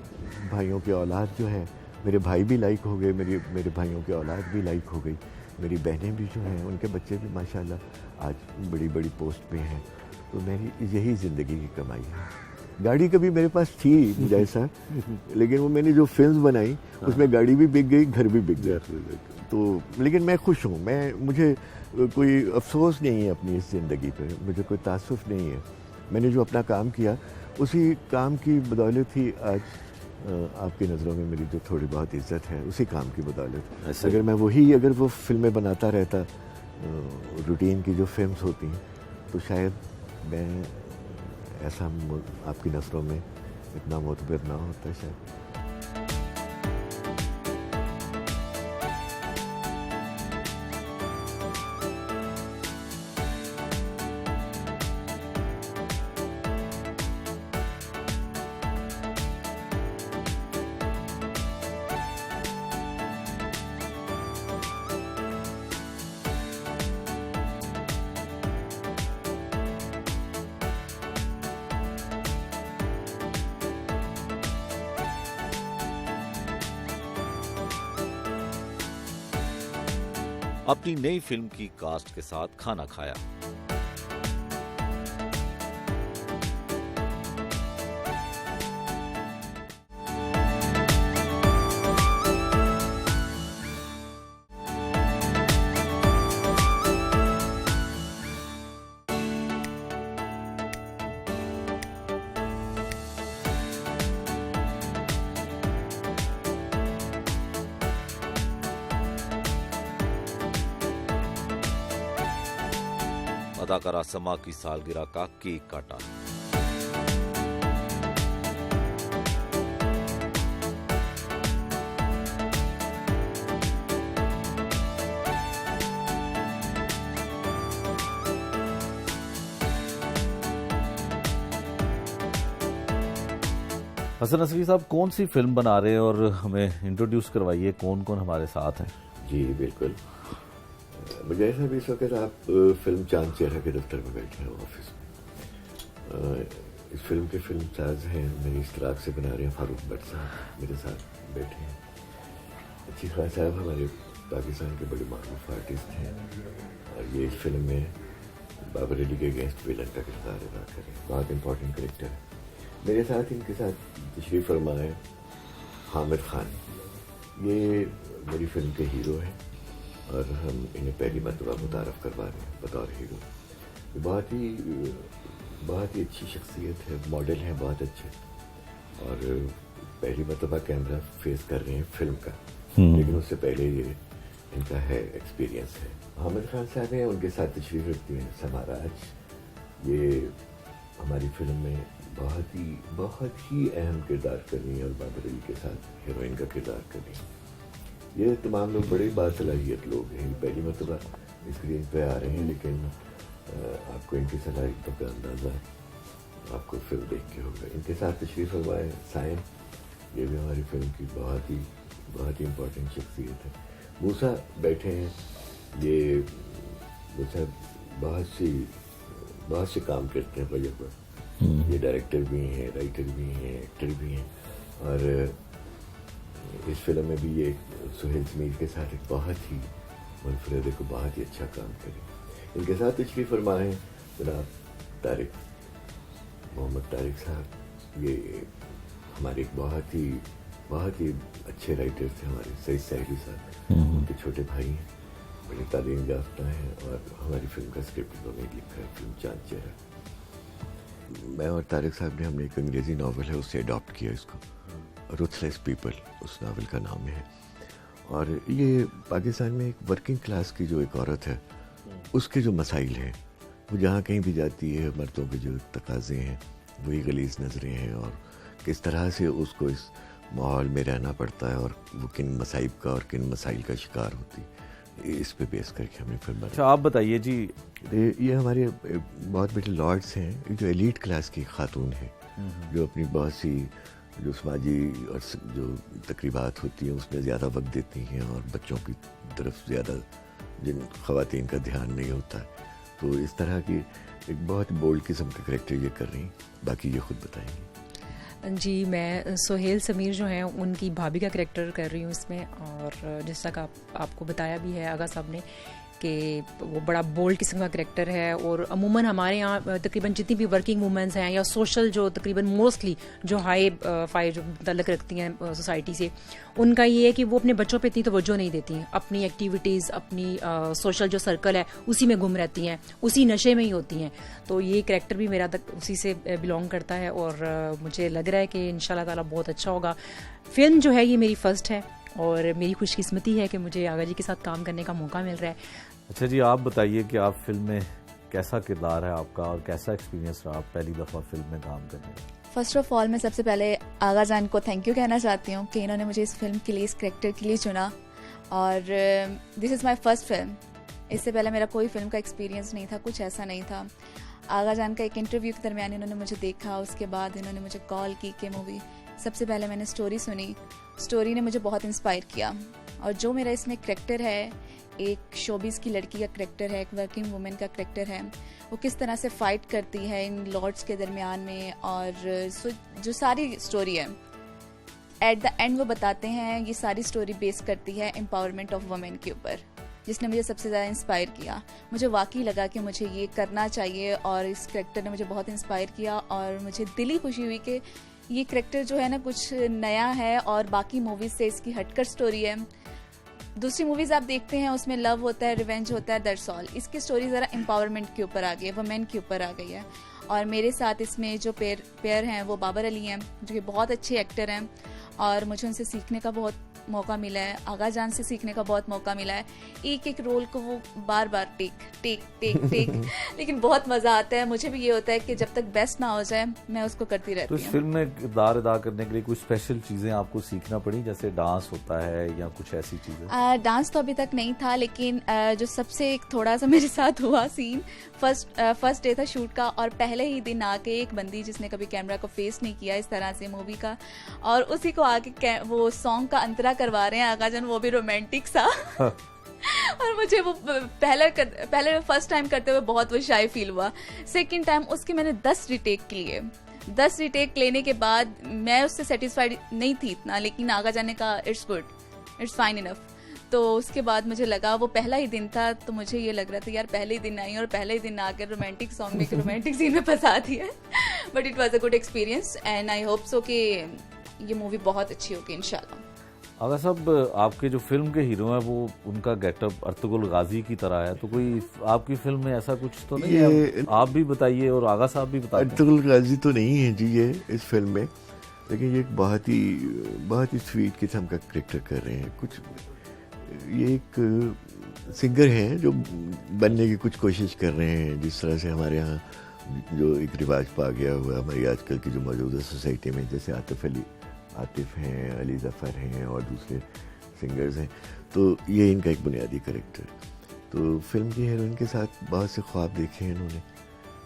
بھائیوں کی اولاد جو ہے, میرے بھائی بھی لائق ہو گئے, میرے بھائیوں کی اولاد بھی لائق ہو گئی, میری بہنیں بھی جو ہیں ان کے بچے بھی ماشاءاللہ آج بڑی بڑی پوسٹ پہ ہیں. تو میری یہی زندگی کی کمائی ہے. گاڑی کبھی میرے پاس تھی جیسا, لیکن وہ میں نے جو فلمز بنائی اس میں گاڑی بھی بک گئی, گھر بھی بک گیا. تو لیکن میں خوش ہوں. مجھے کوئی افسوس نہیں ہے اپنی اس زندگی پہ, مجھے کوئی تعصف نہیں ہے. میں نے جو اپنا کام کیا اسی کام کی بدولت ہی آج آپ کی نظروں میں میری جو تھوڑی بہت عزت ہے اسی کام کی بدولت. اگر وہ فلمیں بناتا رہتا, روٹین کی جو فلمز ہوتی ہیں, تو شاید میں ایسا آپ کی نظروں میں اتنا معتبر نہ ہوتا شاید. اپنی نئی فلم کی کاسٹ کے ساتھ کھانا کھایا. اداکارہ سما کی سالگرہ کا کیک کاٹا. حسن عسکری صاحب کون سی فلم بنا رہے ہیں اور ہمیں انٹروڈیوس کروائیے کون کون ہمارے ساتھ ہیں. جی بالکل. مجھے ایسا بھی اس وقت آپ فلم چاند چہرہ کے دفتر میں بیٹھے ہیں آفس میں. اس فلم کے فلم ساز ہیں میری اشتراک سے بنا رہے ہیں فاروق بٹ صاحب میرے ساتھ بیٹھے ہیں. اچھی خان صاحب ہمارے پاکستان کے بڑے معروف آرٹسٹ ہیں اور یہ اس فلم میں بابر علی کے اگینسٹ ویلن کا کردار ادا کر رہے ہیں. بہت امپورٹنٹ کریکٹر ہے. میرے ساتھ ان کے ساتھ تشریف فرما ہے حامد خان. یہ میری فلم کے ہیرو ہیں اور ہم انہیں پہلی مرتبہ متعارف کروا رہے ہیں بطور ہیرو. بہت ہی اچھی شخصیت ہے, ماڈل ہیں بہت اچھے اور پہلی مرتبہ کیمرہ فیس کر رہے ہیں فلم کا, لیکن اس سے پہلے یہ ان کا ہے ایکسپیرینس ہے. حامد خان صاحب ہیں, ان کے ساتھ تشریف رکھتی ہیں سما راج. یہ ہماری فلم میں بہت ہی اہم کردار کر رہی ہیں اور بابر علی کے ساتھ ہیروئن کا کردار کر رہی ہیں. یہ تمام لوگ بڑے باصلاحیت لوگ ہیں, پہلی مرتبہ اسکرین پہ آ رہے ہیں, لیکن آپ کو ان کی صلاحیتوں کا اندازہ آپ کو فلم دیکھ کے ہوگا. ان کے ساتھ تشریف فرمائے سائن, یہ بھی ہماری فلم کی بہت ہی امپورٹنٹ شخصیت ہے. موسیٰ بیٹھے ہیں. یہ موسیٰ بہت سے کام کرتے ہیں وجہ پر. یہ ڈائریکٹر بھی ہیں, رائٹر بھی ہیں, ایکٹر بھی ہیں اور اس فلم میں بھی یہ سہیل سمیر کے ساتھ ایک بہت ہی منفرد کو بہت ہی اچھا کام کرے. ان کے ساتھ تشریف فرما ہیں جناب محمد طارق صاحب. یہ ہمارے ایک بہت ہی اچھے رائٹر تھے ہمارے سعید ساحلی صاحب. ان کے چھوٹے بھائی ہیں, بڑے تعلیم یافتہ ہیں اور ہماری فلم کا اسکرپٹ انہوں نے لکھا ہے, فلم چاند چہرہ. میں اور طارق صاحب نے ہم نے ایک انگریزی ناول ہے اس سے اڈاپٹ کیا اس کو, رuthless پیپل اس ناول کا نام ہے. اور یہ پاکستان میں ایک ورکنگ کلاس کی جو ایک عورت ہے اس کے جو مسائل ہیں وہ جہاں کہیں بھی جاتی ہے, مردوں کے جو تقاضے ہیں وہی غلیظ نظریں ہیں اور کس طرح سے اس کو اس ماحول میں رہنا پڑتا ہے اور وہ کن مصائب کا اور کن مسائل کا شکار ہوتی, اس پہ بیس کر کے ہم نے فلم بنائی. اچھا آپ بتائیے جی. یہ ہمارے بہت بڑے لارڈس ہیں جو ایلیٹ کلاس کی خاتون ہیں جو اپنی بہت سی جو سماجی اور جو تقریبات ہوتی ہیں اس میں زیادہ وقت دیتی ہیں اور بچوں کی طرف زیادہ جن خواتین کا دھیان نہیں ہوتا ہے. تو اس طرح کی ایک بہت بولڈ قسم کا کریکٹر یہ کر رہی ہیں. باقی یہ خود بتائیں گے. جی میں سہیل سمیر جو ہیں ان کی بھابھی کا کریکٹر کر رہی ہوں اس میں, اور جس طرح آپ کو بتایا بھی ہے آغا صاحب نے کہ وہ بڑا بولڈ قسم کا کریکٹر ہے. اور عموماً ہمارے یہاں تقریباً جتنی بھی ورکنگ وومنس ہیں یا سوشل جو تقریباً موسٹلی جو ہائی فائی جو تعلق رکھتی ہیں سوسائٹی سے, ان کا یہ ہے کہ وہ اپنے بچوں پہ اتنی توجہ نہیں دیتی ہیں. اپنی ایکٹیویٹیز, اپنی سوشل جو سرکل ہے اسی میں گم رہتی ہیں, اسی نشے میں ہی ہوتی ہیں. تو یہ کریکٹر بھی میرا تک اسی سے بلانگ کرتا ہے اور مجھے لگ رہا ہے کہ ان شاء اللہ تعالیٰ بہت اچھا ہوگا. فلم جو ہے یہ میری فرسٹ ہے اور میری خوش قسمتی ہے کہ مجھے آغا جی کے ساتھ کام کرنے کا موقع مل رہا ہے. اچھا جی آپ بتائیے کہ آپ فلم میں کیسا کردار ہے آپ کا اور کیسا ایکسپیرینس رہا آپ پہلی دفعہ فلم میں کام کرنے کا؟ فرسٹ آف آل میں سب سے پہلے آغا جان کو تھینک یو کہنا چاہتی ہوں کہ انہوں نے مجھے اس فلم کے لیے، اس کریکٹر کے لیے چنا، اور دس از مائی فرسٹ فلم. اس سے پہلے میرا کوئی فلم کا ایکسپیرینس نہیں تھا، کچھ ایسا نہیں تھا. آغا جان کا ایک انٹرویو کے درمیان انہوں نے مجھے دیکھا، اس کے بعد انہوں نے مجھے کال کی کہ مووی. سب سے پہلے میں نے اسٹوری سنی، اسٹوری نے مجھے بہت انسپائر کیا، اور جو میرا اس میں کریکٹر ہے، ایک شوبیز کی لڑکی کا کریکٹر ہے، ایک ورکنگ وومن کا کریکٹر ہے، وہ کس طرح سے فائٹ کرتی ہے ان لارڈس کے درمیان میں، اور جو ساری اسٹوری ہے ایٹ دا اینڈ وہ بتاتے ہیں، یہ ساری اسٹوری بیس کرتی ہے امپاورمنٹ آف وومن کے اوپر، جس نے مجھے سب سے زیادہ انسپائر کیا. مجھے واقعی لگا کہ مجھے یہ کرنا چاہیے، اور اس کریکٹر نے مجھے بہت انسپائر کیا، اور مجھے دلی خوشی ہوئی کہ یہ کریکٹر جو ہے نا کچھ نیا ہے، اور باقی موویز سے اس کی ہٹ کر اسٹوری ہے. دوسری موویز آپ دیکھتے ہیں اس میں لو ہوتا ہے، ریونج ہوتا ہے، دیٹس آل. اس کی اسٹوری ذرا امپاورمنٹ کے اوپر آ گئی ہے، وومین کے اوپر آ گئی ہے. اور میرے ساتھ اس میں جو پیئر ہیں وہ بابر علی ہیں، جو کہ بہت اچھے ایکٹر ہیں، اور مجھے ان سے سیکھنے کا بہت موقع ملا ہے. آغا جان سے سیکھنے کا بہت موقع ملا ہے. ایک ایک رول کو وہ بار بار ٹیک لیکن بہت مزہ آتا ہے. مجھے بھی یہ ہوتا ہے کہ جب تک بیسٹ نہ ہو جائے میں اس کو کرتی رہتی ہوں. تو اس فلم میں کردار ادا کرنے کے لیے کوئی اسپیشل چیزیں آپ کو سیکھنا پڑی، جیسے ڈانس ہوتا ہے یا کچھ ایسی چیزیں؟ ڈانس تو ابھی تک نہیں تھا، لیکن جو سب سے ایک تھوڑا سا میرے ساتھ ہوا سین، فرسٹ ڈے تھا شوٹ کا، اور پہلے ہی دن آ کے ایک بندی جس نے کبھی کیمرہ کو فیس نہیں کیا اس طرح سے مووی کا، اور اسی کو آ کے وہ سانگ کا انترا کروا رہے ہیں آغا جان، وہ بھی رومانٹک سا. اور مجھے وہ پہلے فرسٹ ٹائم کرتے ہوئے بہت وہ شائع فیل ہوا. سیکنڈ ٹائم اس کے میں نے 10 ریٹیک لیے. 10 ریٹیک لینے کے بعد میں اس سے سیٹسفائیڈ نہیں تھی اتنا، لیکن آغا جان نے کہا اٹس گڈ، اٹس فائن انف. تو اس کے بعد مجھے لگا، وہ پہلا ہی دن تھا تو مجھے یہ لگ رہا تھا یار پہلے ہی دن آئی اور پہلے ہی دن آ کر رومانٹک سانگ میں رومانٹک سین میں پھنسا دیا. But it was a good experience and I hope so کہ یہ مووی بہت اچھی ہوگی انشاءاللہ. آغا صاحب، آپ کے جو فلم کے ہیرو ہیں وہ ان کا گیٹ اپ ارطغرل غازی کی طرح ہے، تو کوئی آپ کی فلم میں ایسا کچھ تو نہیں ہے؟ آپ بھی بتائیے اور آغا صاحب بھی بتائیں. ارطغرل غازی تو نہیں ہے جی یہ اس فلم میں، لیکن یہ ایک بہت ہی سویٹ قسم کا کریکٹر کر رہے ہیں. کچھ یہ ایک سنگر ہیں جو بننے کی کچھ کوشش کر رہے ہیں، جس طرح سے ہمارے ہاں جو ایک رواج پا گیا ہوا ہماری آج کل کی جو موجودہ سوسائٹی میں، جیسے عاطف ہیں، علی ظفر ہیں اور دوسرے سنگرز ہیں. تو یہ ان کا ایک بنیادی کریکٹر. تو فلم کی ہیروئن کے ساتھ بہت سے خواب دیکھے ہیں انہوں نے،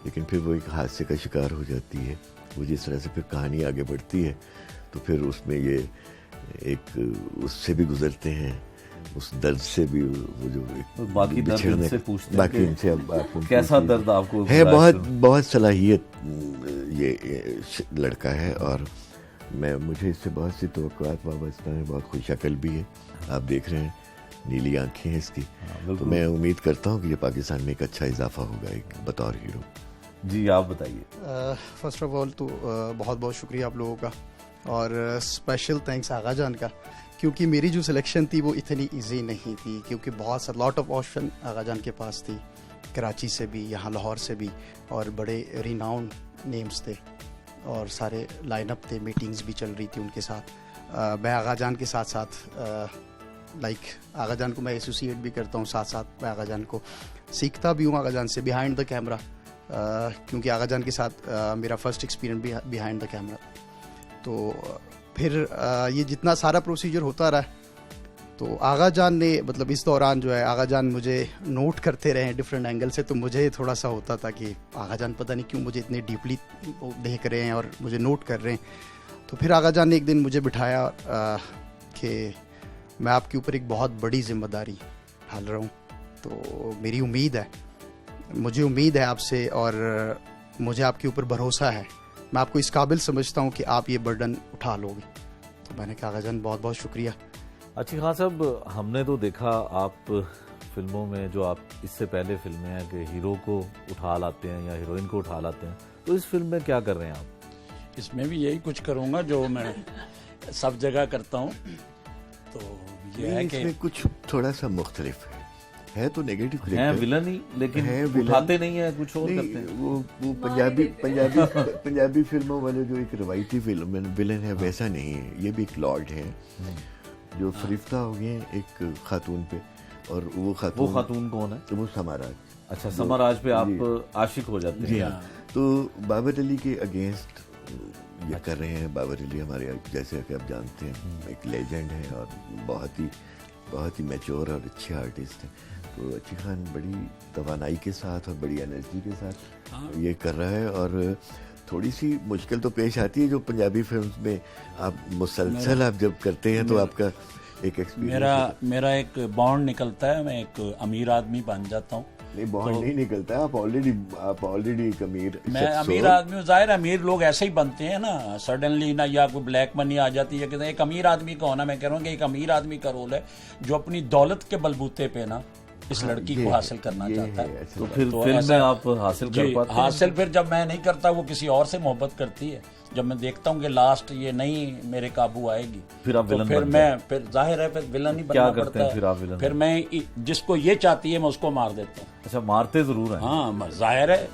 لیکن پھر وہ ایک حادثے کا شکار ہو جاتی ہے. وہ جس طرح سے پھر کہانی آگے بڑھتی ہے تو پھر اس میں یہ ایک اس سے بھی گزرتے ہیں، اس درد سے بھی، وہ جو باقی درد سے پوچھتے ہیں باقی ان سے اب آپ کیسا درد آپ کو ہے. بہت صلاحیت یہ لڑکا ہے، اور مجھے اس سے بہت سی توقعات وابستہ ہیں. بہت خوش عقل بھی ہے، آپ دیکھ رہے ہیں نیلی آنکھیں ہیں اس کی. تو میں امید کرتا ہوں کہ یہ پاکستان میں ایک اچھا اضافہ ہوگا ایک بطور ہیرو. جی آپ بتائیے. فرسٹ آف آل تو بہت بہت شکریہ آپ لوگوں کا، اور اسپیشل تھینکس آغا جان کا، کیونکہ میری جو سلیکشن تھی وہ اتنی ایزی نہیں تھی، کیونکہ بہت سا لاٹ آف آپشن آغا جان کے پاس تھی، کراچی سے بھی، یہاں لاہور سے بھی، اور بڑے ریناؤنڈ نیمز تھے اور سارے لائن اپ تھے، میٹنگز بھی چل رہی تھی ان کے ساتھ. میں آغا جان کے ساتھ ساتھ آغا جان کو میں ایسوسیٹ بھی کرتا ہوں، ساتھ ساتھ میں آغا جان کو سیکھتا بھی ہوں آغا جان سے بیہائنڈ دا کیمرہ، کیونکہ آغا جان کے ساتھ میرا فرسٹ ایکسپیرینس بھی بیہائنڈ دا کیمرہ. تو پھر یہ جتنا سارا پروسیجر ہوتا رہا تو آغا جان نے مطلب اس دوران جو ہے آغا جان مجھے نوٹ کرتے رہے ڈفرینٹ اینگل سے، تو مجھے تھوڑا سا ہوتا تھا کہ آغا جان پتہ نہیں کیوں مجھے اتنے ڈیپلی دیکھ رہے ہیں اور مجھے نوٹ کر رہے ہیں. تو پھر آغا جان نے ایک دن مجھے بٹھایا کہ میں آپ کے اوپر ایک بہت بڑی ذمہ داری ڈال رہا ہوں، تو میری مجھے امید ہے آپ سے، اور مجھے آپ کے اوپر بھروسہ ہے، میں آپ کو اس قابل سمجھتا ہوں کہ آپ یہ برڈن اٹھا لو گے. تو میں نے کہا آغا جان بہت بہت شکریہ. اچھی خان صاحب، ہم نے تو دیکھا آپ فلموں میں جو آپ اس سے پہلے فلمیں ہیں کہ ہیرو کو اٹھا لاتے ہیں یا ہیروئن کو اٹھا لاتے ہیں، تو اس فلم میں کیا کر رہے ہیں آپ؟ اس میں بھی یہی کچھ کروں گا جو میں سب جگہ کرتا ہوں. تو یہ ہے کہ اس میں کچھ تھوڑا سا مختلف ہے تو نیگیٹو ہیں ولن ہی، لیکن اٹھاتے نہیں ہیں، کچھ اور کرتے ہیں. وہ پنجابی فلموں والے جو ایک روایتی ولن ہے ویسا نہیں ہے. یہ بھی ایک لارڈ ہے جو فریفتہ ہو گئے ہیں ایک خاتون پہ، اور وہ خاتون کون ہے؟ وہ سماراج. اچھا، سماراج پہ آپ عاشق ہو جاتے ہیں. جی ہاں. تو بابر علی کے اگینسٹ یہ کر رہے ہیں. بابر علی ہمارے جیسے کہ آپ جانتے ہیں ایک لیجنڈ ہیں اور بہت ہی میچور اور اچھے آرٹسٹ ہیں. تو اچھی خان بڑی توانائی کے ساتھ اور بڑی انرجی کے ساتھ یہ کر رہا ہے. اور تھوڑی سی مشکل تو پیش آتی ہے جو پنجابی فلمز میں آپ مسلسل آپ جب کرتے ہیں تو آپ کا ایک ایکسپیرینس. میرا ایک بانڈ نکلتا ہے, میں ایک امیر آدمی بن جاتا ہوں. نہیں بانڈ نہیں نکلتا, آپ آلریڈی ایک امیر. میں امیر آدمی ہوں. ظاہر امیر لوگ ایسے ہی بنتے ہیں نا سڈنلی نا, یا کوئی بلیک منی آ جاتی ہے. کہ ایک امیر آدمی کا ہونا, میں کہہ رہا ہوں کہ ایک امیر آدمی کا رول ہے جو اپنی دولت کے بلبوتے پہ نا اس لڑکی کو حاصل کرنا چاہتا ہے. تو پھر فلم میں آپ حاصل کر پاتے ہیں؟ حاصل پھر جب میں نہیں کرتا وہ کسی اور سے محبت کرتی ہے. جب میں دیکھتا ہوں کہ لاسٹ یہ نہیں میرے قابو آئے گی, پھر آپ ولن پھر میں پھر ظاہر ہے پھر ولن ہی بننا پڑتا ہے. پھر آپ ولن, پھر میں جس کو یہ چاہتی ہے میں اس کو مار دیتا ہوں. اچھا مارتے ضرور ہیں. ہاں ظاہر ہے.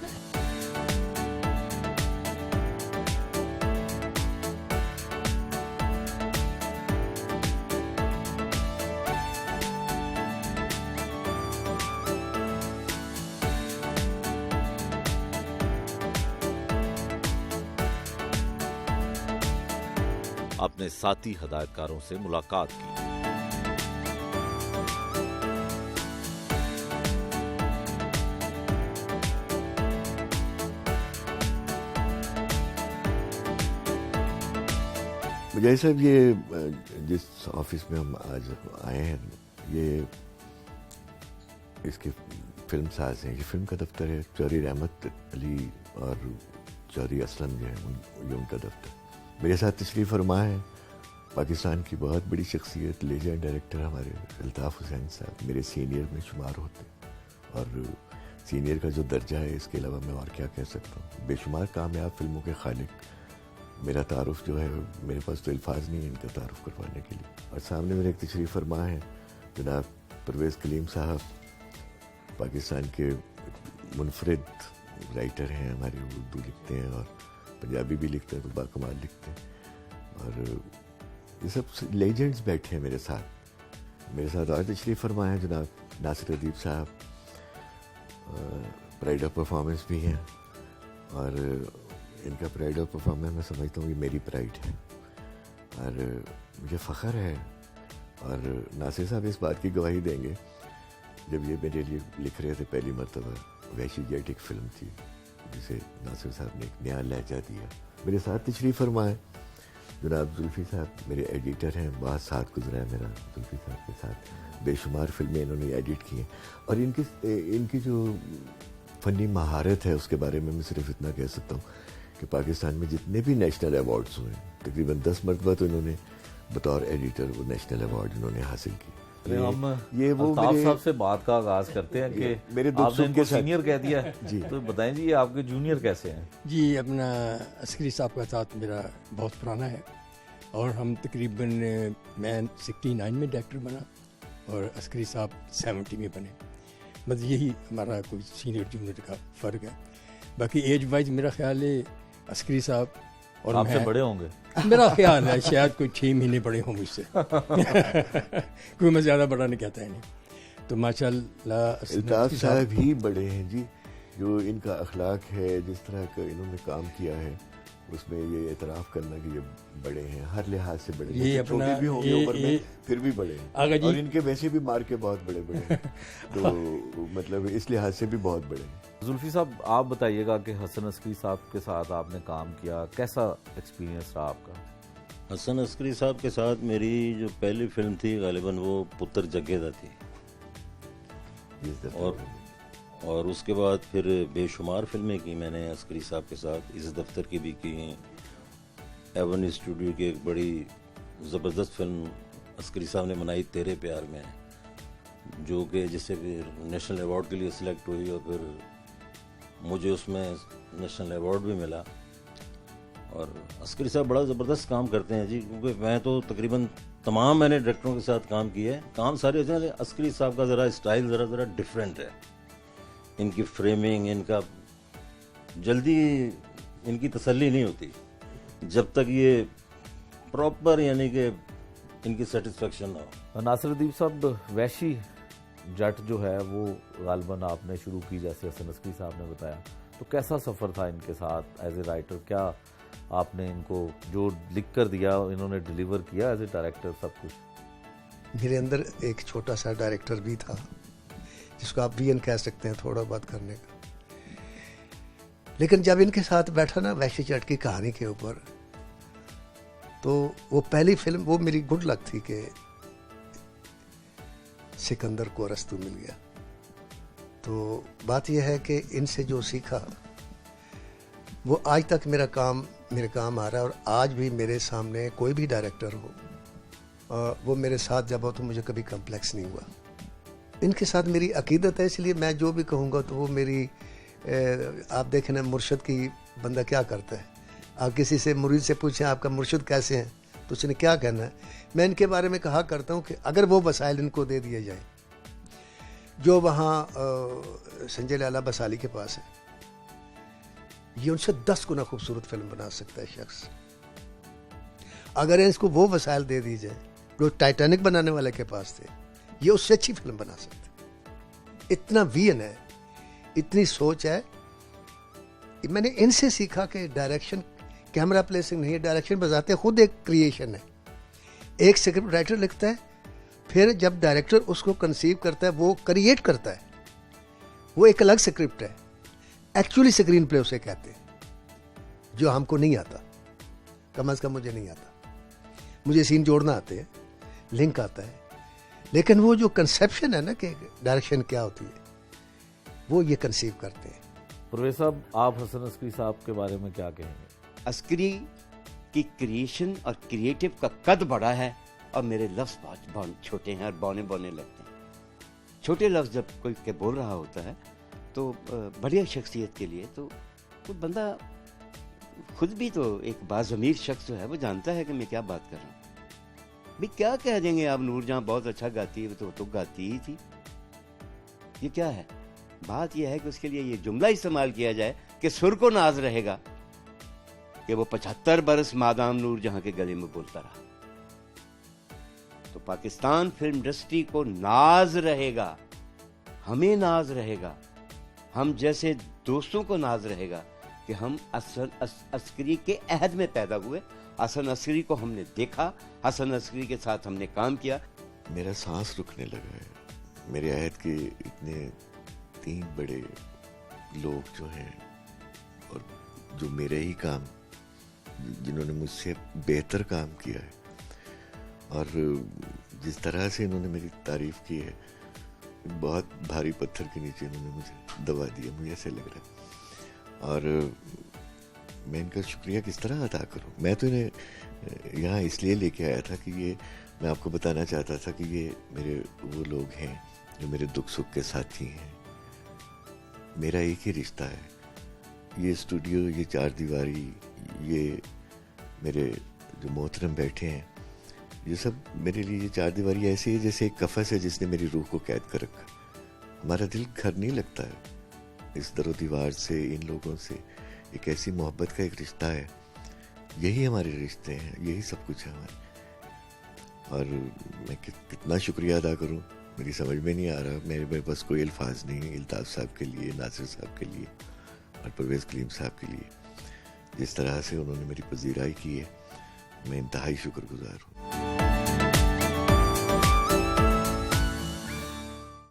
اپنے ساتھی ہدایتکاروں سے ملاقات کی. مجھے صاحب یہ جس آفس میں ہم آج آئے ہیں یہ اس کے فلم ساز ہیں. یہ فلم کا دفتر ہے. چوہدری رحمت علی اور چوہدری اسلم جو ہے یہ ان کا دفتر. میرے ساتھ تشریف فرما ہے پاکستان کی بہت بڑی شخصیت, لیجنڈ ڈائریکٹر ہمارے الطاف حسین صاحب. میرے سینئر میں شمار ہوتے ہیں, اور سینئر کا جو درجہ ہے اس کے علاوہ میں اور کیا کہہ سکتا ہوں. بے شمار کامیاب فلموں کے خالق. میرا تعارف جو ہے میرے پاس تو الفاظ نہیں ہے ان کا تعارف کروانے کے لیے. اور سامنے میرے ایک تشریف فرما ہے جناب پرویز کلیم صاحب, پاکستان کے منفرد رائٹر ہیں. ہمارے اردو لکھتے ہیں اور پنجابی بھی لکھتے ہیں, تو باکمال لکھتے ہیں. اور یہ سب لیجنڈز بیٹھے ہیں میرے ساتھ اور تشریف فرما ہے جناب ناصر ادیب صاحب, پرائڈ آف پرفارمنس بھی ہیں. اور ان کا پرائڈ آف پرفارمنس میں سمجھتا ہوں یہ میری پرائڈ ہے اور مجھے فخر ہے. اور ناصر صاحب اس بات کی گواہی دیں گے, جب یہ میرے لیے لکھ رہے تھے پہلی مرتبہ, ویشی جیٹ ایک فلم تھی جسے ناصر صاحب نے ایک نیا لہجہ دیا. میرے ساتھ تشریف فرما ہے جناب زلفی صاحب, میرے ایڈیٹر ہیں. بہت ساتھ گزرا ہے میرا زلفی صاحب کے ساتھ. بے شمار فلمیں انہوں نے ایڈٹ کی ہیں. اور ان کی جو فنی مہارت ہے اس کے بارے میں صرف اتنا کہہ سکتا ہوں کہ پاکستان میں جتنے بھی نیشنل ایوارڈز ہوئے تقریباً 10 مرتبہ تو انہوں نے بطور ایڈیٹر وہ نیشنل ایوارڈ انہوں نے حاصل کی. ہم یہ وہ الطاف صاحب سے بات کا آغاز کرتے ہیں کہ میرے آپ نے ان کو سینئر کہہ دیا ہے, جی تو بتائیں جی آپ کے جونیئر کیسے ہیں؟ جی اپنا عسکری صاحب کا ساتھ میرا بہت پرانا ہے, اور ہم تقریباً میں 69 میں ڈائریکٹر بنا اور عسکری صاحب 70 میں بنے. بس یہی ہمارا کوئی سینئر جونیئر کا فرق ہے. باقی ایج وائز میرا خیال ہے عسکری صاحب اور آپ سے بڑے ہوں گے. میرا خیال ہے شاید کوئی 6 مہینے بڑے ہوں مجھ سے, کوئی میں زیادہ بڑا نہیں کہتا ہے نہیں. تو ماشاء اللہ الطاف صاحب ہی بڑے ہیں جی. جو ان کا اخلاق ہے, جس طرح کا انہوں نے کام کیا ہے, اس میں یہ اعتراف کرنا کہ یہ بڑے ہیں, ہر لحاظ سے بڑے ہیں. چھوٹے بھی ہوں گے عمر میں پھر بھی بڑے ہیں, اور ان کے ویسے بھی مار کے بہت بڑے بڑے ہیں, تو مطلب اس لحاظ سے بھی بہت بڑے ہیں. زلفی صاحب آپ بتائیے گا کہ حسن عسکری صاحب کے ساتھ آپ نے کام کیا, کیسا ایکسپیرینس رہا آپ کا؟ حسن عسکری صاحب کے ساتھ میری جو پہلی فلم تھی غالباً وہ پتر جگیدا تھی, اور اس کے بعد پھر بے شمار فلمیں کی میں نے عسکری صاحب کے ساتھ. اس دفتر کی بھی کی ہیں. ایون اسٹوڈیو کی ایک بڑی زبردست فلم عسکری صاحب نے بنائی تیرے پیار میں, جو کہ جس سے پھر نیشنل ایوارڈ کے لیے سلیکٹ ہوئی, اور پھر مجھے اس میں نیشنل ایوارڈ بھی ملا. اور عسکری صاحب بڑا زبردست کام کرتے ہیں جی, کیونکہ میں تو تقریباً تمام میں نے ڈائریکٹروں کے ساتھ کام کیا ہے. کام سارے ہوتے ہیں, عسکری صاحب کا ذرا اسٹائل ذرا ڈفرینٹ ہے. ان کی فریمنگ, ان کا جلدی ان کی تسلی نہیں ہوتی جب تک یہ پراپر یعنی کہ ان کی سیٹسفیکشن نہ ہو. ناصر ادیب صاحب, ویشی جٹ جو ہے وہ غالباً آپ نے شروع کی جیسے حسن عسکری صاحب نے بتایا, تو کیسا سفر تھا ان کے ساتھ ایز اے رائٹر؟ کیا آپ نے ان کو جو لکھ کر دیا انہوں نے ڈیلیور کیا ایز اے ڈائریکٹر سب کچھ؟ میرے اندر ایک چھوٹا سا ڈائریکٹر بھی تھا جس کو آپ وین کہہ سکتے ہیں تھوڑا بات کرنے کا. لیکن جب ان کے ساتھ بیٹھا نا وحشی جٹ کی کہانی کے اوپر, تو وہ پہلی فلم وہ میری گڈ لک تھی کہ سکندر کو ارسطو مل گیا. تو بات یہ ہے کہ ان سے جو سیکھا وہ آج تک میرے کام آ رہا ہے. اور آج بھی میرے سامنے کوئی بھی ڈائریکٹر ہو وہ میرے ساتھ جب ہو تو مجھے کبھی کمپلیکس نہیں ہوا. ان کے ساتھ میری عقیدت ہے, اس لیے میں جو بھی کہوں گا تو وہ میری آپ دیکھیں نا مرشد کی بندہ کیا کرتا ہے. آپ کسی سے مرید سے پوچھیں آپ کا مرشد کیسے ہیں تو اس نے کیا کہنا ہے. میں ان کے بارے میں کہا کرتا ہوں کہ اگر وہ وسائل ان کو دے دیے جائیں جو وہاں سنجے لالا بسالی کے پاس ہے, یہ ان سے 10 گنا خوبصورت فلم بنا سکتا ہے شخص. اگر اس کو وہ وسائل دے دی جائے جو ٹائٹینک بنانے والے کے پاس تھے, یہ اس سے اچھی فلم بنا سکتے. اتنا وین ہے, اتنی سوچ ہے. میں نے ان سے سیکھا کہ ڈائریکشن کیمرہ پلیسنگ نہیں ہے, ڈائریکشن بذات خود ایک کریشن ہے. ایک سکرپٹ رائٹر لکھتا ہے, پھر جب ڈائریکٹر اس کو کنسیو کرتا ہے وہ کریٹ کرتا ہے, وہ ایک الگ سکرپٹ ہے. ایکچولی سکرین پلے اسے کہتے ہیں جو ہم کو نہیں آتا, کم از کم مجھے نہیں آتا. مجھے سین جوڑنا آتے ہیں, لنک آتا ہے, لیکن وہ جو کنسیپشن ہے نا کہ ڈائریکشن کیا ہوتی ہے وہ یہ کنسیو کرتے ہیں. پرویز صاحب, آپ حسن عسکری صاحب کے بارے میں کیا کہیں گے؟ عسکری کی کریشن اور کریٹو کا قد بڑا ہے اور میرے لفظ بہت چھوٹے ہیں اور بونے لگتے ہیں. چھوٹے لفظ جب کوئی کہ بول رہا ہوتا ہے تو بڑی شخصیت کے لیے تو وہ بندہ خود بھی تو ایک باضمیر شخص جو ہے وہ جانتا ہے کہ میں کیا بات کر رہا ہوں. بھی کیا کہہ دیں گے آپ, نور جہاں بہت اچھا گاتی ہے تو گاتی ہی تھی, یہ کیا ہے. بات یہ ہے کہ اس کے لیے یہ جملہ استعمال کیا جائے کہ سر کو ناز رہے گا کہ وہ 75 برس مادام نور جہاں کے گلے میں بولتا رہا. تو پاکستان فلم انڈسٹری کو ناز رہے گا, ہمیں ناز رہے گا, ہم جیسے دوستوں کو ناز رہے گا کہ ہم حسن عسکری کے عہد میں پیدا ہوئے. حسن عسکری کو ہم نے دیکھا, حسن عسکری کے ساتھ ہم نے کام کیا. میرا سانس رکنے لگا ہے. میرے عہد کے اتنے 3 بڑے لوگ جو ہیں اور جو میرے ہی کام, جنہوں نے مجھ سے بہتر کام کیا ہے, اور جس طرح سے انہوں نے میری تعریف کی ہے, بہت بھاری پتھر کے نیچے انہوں نے مجھے دبا دیا, مجھے ایسے لگ رہا ہے. اور میں ان کا شکریہ کس طرح ادا کروں. میں تو انہیں یہاں اس لیے لے کے آیا تھا کہ یہ میں آپ کو بتانا چاہتا تھا کہ یہ میرے وہ لوگ ہیں جو میرے دکھ سکھ کے ساتھی ہیں. میرا ایک ہی رشتہ ہے, یہ اسٹوڈیو, یہ 4 دیواری, یہ میرے جو محترم بیٹھے ہیں, یہ سب میرے لیے یہ 4 دیواری ایسی ہے جیسے ایک قفس ہے جس نے میری روح کو قید کر رکھا. ہمارا دل گھر نہیں لگتا ہے اس در و دیوار سے. ان لوگوں سے ایک ایسی محبت کا ایک رشتہ ہے. یہی ہمارے رشتے ہیں, یہی سب کچھ ہے ہمارے. اور میں کتنا شکریہ ادا کروں میری سمجھ میں نہیں آ رہا. میرے پاس کوئی الفاظ نہیں. الطاف صاحب کے لیے, ناصر صاحب کے لیے اور پرویز کلیم صاحب کے لیے جس طرح سے انہوں نے میری پذیرائی کی ہے, میں انتہائی شکر گزار ہوں.